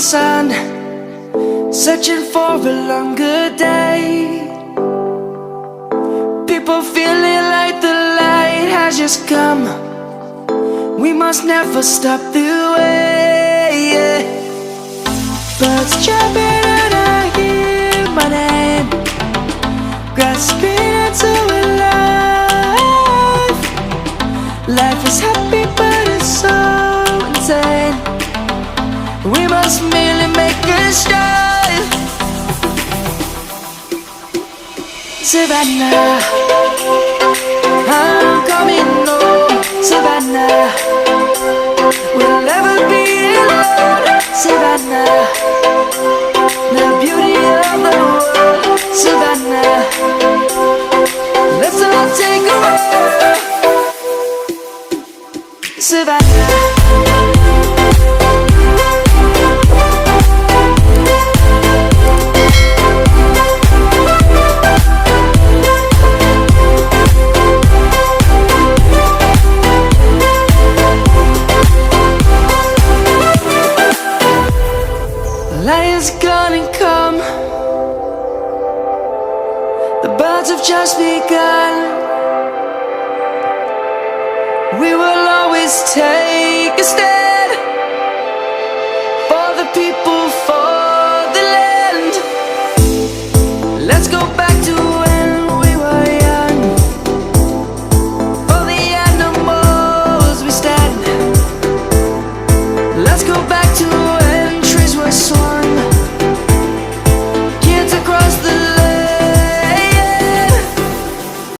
sun, searching for a longer day. People feeling like the light has just come. We must never stop the way, yeah. Birds chirping and I hear my name, grasping into a life. Life is happy but it's so insane. We must merely make a start. Savannah, I'm coming home. Savannah, we'll never be alone. Savannah, the beauty of the world. Savannah, let's all take a walk. Savannah. Light is gonna come. The birds have just begun. We will always take a stand.